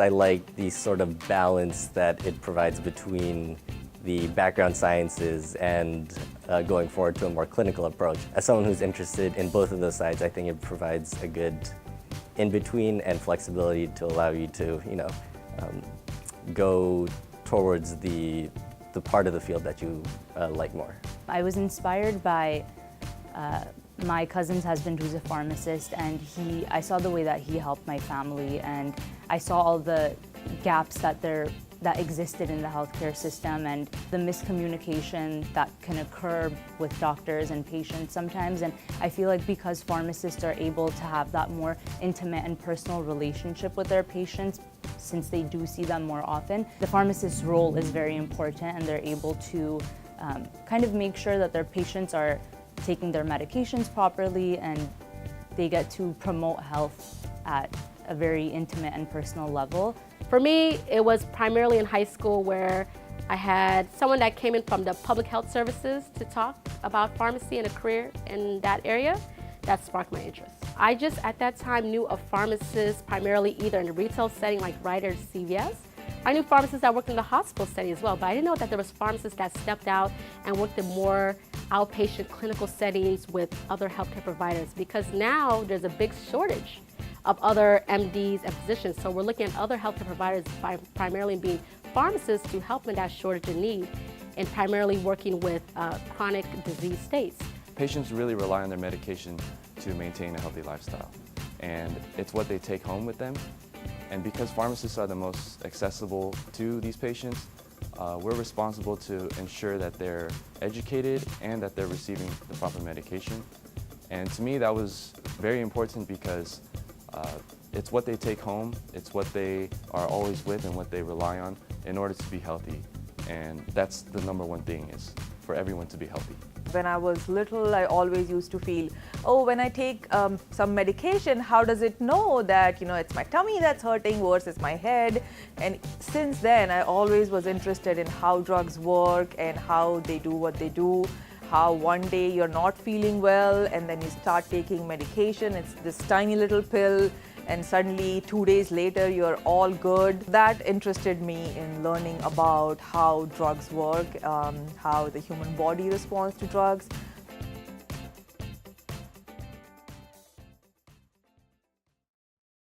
I like the sort of balance that it provides between the background sciences and going forward to a more clinical approach. As someone who's interested in both of those sides, I think it provides a good in-between and flexibility to allow you to, go towards the part of the field that you like more. I was inspired by my cousin's husband, who's a pharmacist, and I saw the way that he helped my family, and I saw all the gaps that existed in the healthcare system and the miscommunication that can occur with doctors and patients sometimes. And I feel like because pharmacists are able to have that more intimate and personal relationship with their patients, since they do see them more often, the pharmacist's role is very important, and they're able to kind of make sure that their patients are taking their medications properly, and they get to promote health at a very intimate and personal level. For me, it was primarily in high school where I had someone that came in from the public health services to talk about pharmacy and a career in that area. That sparked my interest. I just at that time knew of pharmacists primarily either in the retail setting like Rite or CVS. I knew pharmacists that worked in the hospital setting as well, but I didn't know that there was pharmacists that stepped out and worked in more outpatient clinical settings with other healthcare providers, because now there's a big shortage of other MDs and physicians. So we're looking at other healthcare providers primarily being pharmacists to help in that shortage of need, and primarily working with chronic disease states. Patients really rely on their medication to maintain a healthy lifestyle, and it's what they take home with them. And because pharmacists are the most accessible to these patients, we're responsible to ensure that they're educated and that they're receiving the proper medication. And to me, that was very important because it's what they take home, it's what they are always with and what they rely on in order to be healthy. And that's the number one thing, is for everyone to be healthy. When I was little, I always used to feel, oh, when I take some medication, how does it know that, it's my tummy that's hurting versus my head? And since then, I always was interested in how drugs work and how they do what they do. How one day you're not feeling well and then you start taking medication, it's this tiny little pill, and suddenly 2 days later you're all good. That interested me in learning about how drugs work, how the human body responds to drugs.